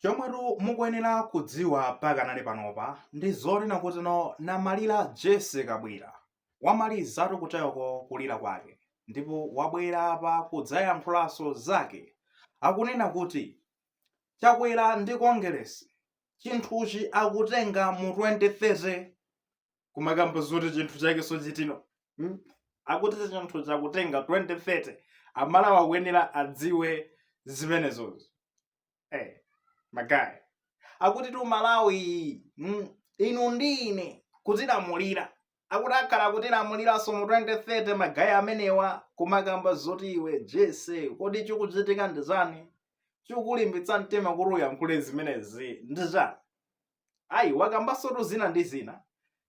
Chomweru mukuyenera kudziwa pakanali panopa ndi zonena kuti namalira Jesse Kabwera wamalizatu kutayoko kulira kwake ndipo wabwera apa kudzayankhulanso zake. Akunena kuti chakwera ndi Congress chinthuchi akutenga mu 2030 kumakamba zoti chinthu chakenso chitino akuti chinthu chakutenga 2030 amalawi akuyenera adziwe zimenezozi. Magaya akuti tu Malawi inu ndine kutilamulira akuti akhala kutilamuliranso mu 2030 magaya amenewa kumakamba zoti iwe Jesse kodi chikuchitika ndi chani, chikulimbitsa mtima kuti uyankhule zimenezi ndi chani. Ayi wakambanso zina ndi zina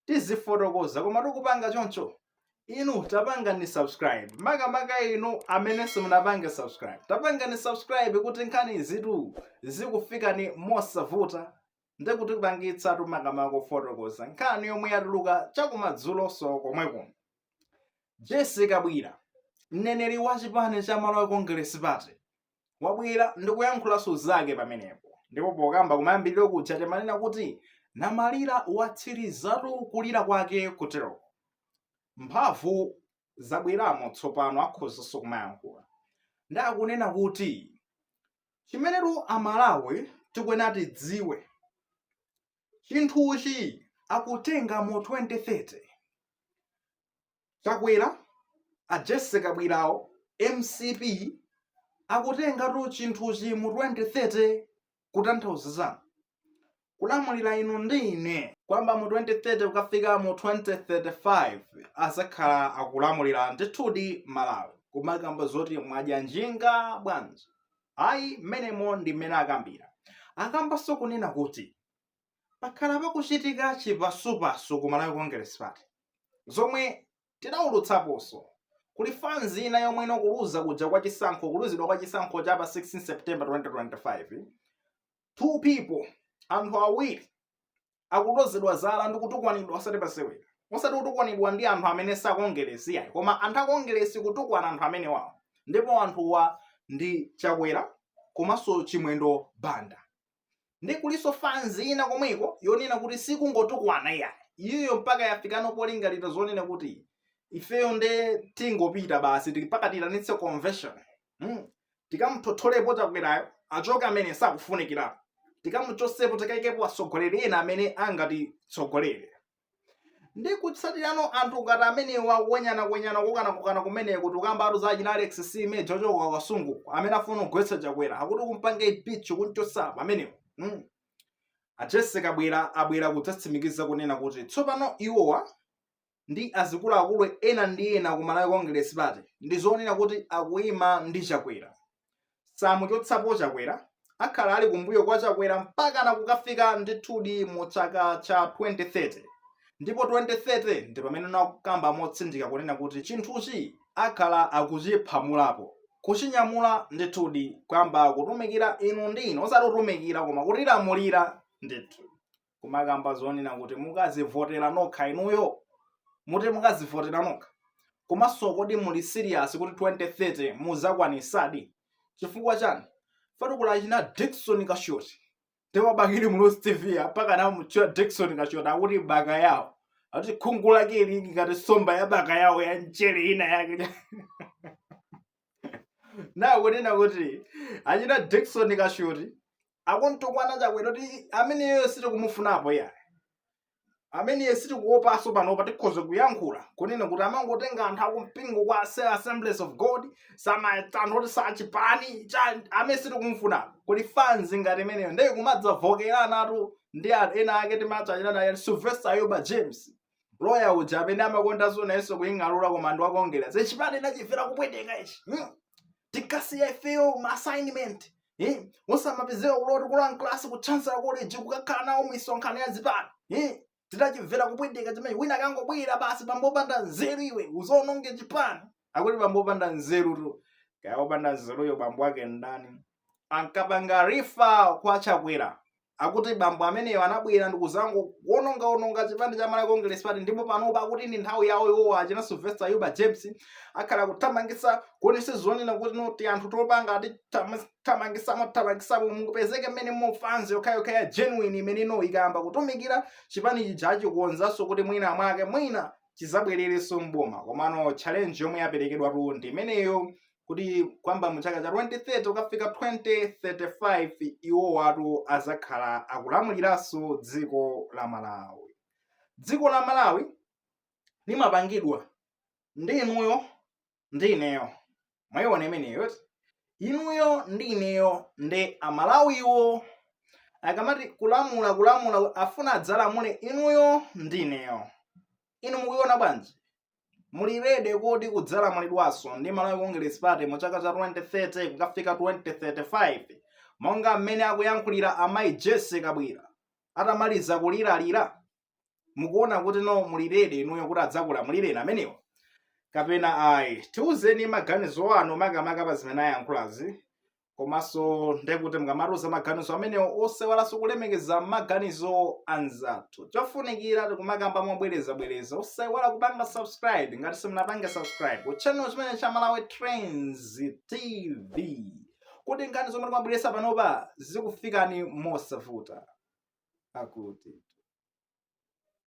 tizifotokoza koma tikupanga choncho inu tapangani subscribe, makamaka inu amene simunapange subscribe tapangani subscribe kuti nkhani zitu zikufikani mosavuta ndi kutipangitsa makamaka kufotokoza nkhani yomwe yatuluka chakumadzulo komweko. Jesse Kabwera mneneri wa chipani cha Malawi Congress Party wabwera ndi kuyankhulanso zake pamenepo, ndipo pokamba kumayambiriro kuja timanena kuti namalira watsirizatu kulira kwake kuteroko. Mphamvu zabweramo tsopano akhozanso kumayankhula ndi akunena kuti chimenetu Amalawi tikuyenera tidziwe chinthuchi akutenga mu 2030. Chakwera a Jesse Kabwerawo MCP akutengatu chinthuchi mu 2030 kutanthauza kulamulira inu ndi ine kwamba mu 2030 kukafika mu 2035 azakhala akulamulira ndithudi Malawi kumakamba zoti mwadya njinga bwanji. Ayi menemo ndi mmene akambira. Akambanso kunena kuti pakhala pakuchitika chipasupasu ku Malawi Congress Party zomwe tidawulutsaponso kuli fanzi ina yomwe inokuluza kuja kwa chisankho kuluzidwa kwa chisankho cha pa 16 September 2025. Two people, anthu awiri akulozedwa zala ndi kutukwanidwa osati pasewera, osati kutukwanidwa ndi anthu amene sakongeresi yayi koma anthu akongeresi kutukwana anthu amene wawo, ndipo anthuwa ndi Chakwera komanso Chimwendo Banda. Ndi kuliso fanzi ina komweko yonena kuti sikungotukwana yayi iyoyo mpaka yafikano polingalira zonena kuti ifeyo nde tingopita basi tikapakatiranitse convention tikamutotholepo Chakwerayo achoke amene sakufunikirapo, tikamuchosepo tikaikepo atsogoleri ena amene angatitsogolere. Ndi kutsatirano anthu ngati amenewa kwenyana kukana kumeneko tukamba atu za Alex Sime Jojo Kasungu amene afuna kugwetsa Chakwera akuti kumpanga ipicho kunchosapo amenewo. A Jesse Kabwera abwera kudzatsimikiza kunena kuti tsopano iwowa ndi azikuluakulu ena ndi ena ku Malawi Congress Party ndi zonena kuti akuyima ndi Chakwera. Samuchotsapo Chakwera akhala ali kumbuyo kwa Chakwera mpaka nakukafika ndithudi mu chaka cha 2030. Ndipo 2030 ndi pamene nakukamba motsindika kunena kuti chinthuchi akhala akuchiphamulapo, kuchinyamula ndithudi kwamba kutumikira inu ndi ine osati kutumikira koma kutilamulira ndithu. Kumakamba zonena kuti mukazivotera nokha inuyo muti mukazivotera nokha komanso kodi muli serious kuti 2030 muzakwanisadi. Chifukwa chani? Fatukula china Dickson Kashoti tewa bakili Mulusi TV apaka na mchua Dickson Kashoti akuti baka yao ati khungu lake ili ngati somba ya baka yao ya mchere ina yake na kunena kuti achita Dickson Kashoti akuntukwana Chakwera kuti ameneyo siti kumufunapo ya amene siti kuopaso panopa tikhoza kuyankhula kunena kuti amangotenga anthu akumpingo kwa Assemblies of God samayitano kuti sachipani amene siti kumufunapo kuli fanzi ngati imeneyo ndiye kumadzavokerana atu ndi ena ake timachachita naye Sylvester Ayuba James lawyer uja amene amakonda zonenso kuying'alula komando akongera zechipani nachimvera kupweteka ichi tikasiya ifeyo ma assignment musamapezeka kuloti kulan class ku Chancellor College kukakhala nawo misonkhano ya zipani tidachimvera kupweteka chimene wina kangobwera basi pambopanda nzeru iwe uzononge chipani akuti pambopanda nzeru tu kaya opanda nzeruyo bambo ake ndani ankapanga rifa kwa Chakwera akuti bambo ameneyo anabwera ndikuzango kuononga chipande cha Malawi Congress Party, ndipo panopa akuti ndi nthawi yawo iwowa achina Sylvester Yuba James akhala kuthamangisa kuonesa zonena kuti noti anthu topanga ati thamangisamo mukupezeke mmene mofanzi yokhayokha genuine imeneno ikayamba kutumikira chipani chijachi kuonzanso kuti mwina mwake mwina chizabwererenso mboma. Komano challenge yomwe yaperekedwa ndi imeneyo kuti kwamba muchaka cha 2030 ukafika 2035 iwo watu azakhala akulamuliranso dziko la Malawi. Dziko la Malawi limapangidwa ndi inuyo ndi ineyo, mwayiona imeneyo inuyo ndi ineyo ndi Amalawiwo. Akamati kulamula afuna adzalamule inuyo ndi ineyo. Inu mukuiona bwanji? Muli ready kuti kudzalamulidwanso ndi Malawi Congress Party mu chaka cha 2030 kukafika 2035 monga mmene akuyankhulira amayi Jesse Kabwira atamaliza kuliralira? Mukuona kuti no muli ready inuyo kuti adzakulamulireni amenewo kapena ayi? Tiuzeni maganizo anu makamaka pa zimene ayankhulazi, komanso ndekuti mukamaruza maganizo amenewo osewalanso kulemekeza maganizo anzathu. Chofunikira tikumakamba mobwereza osayiwala kupanga subscribe ngati simunapanga subscribe ku channel chimene cha Malawi Trends TV kuti nkhani zomwe timabweresa panopa zikufikani mosavuta. Akuti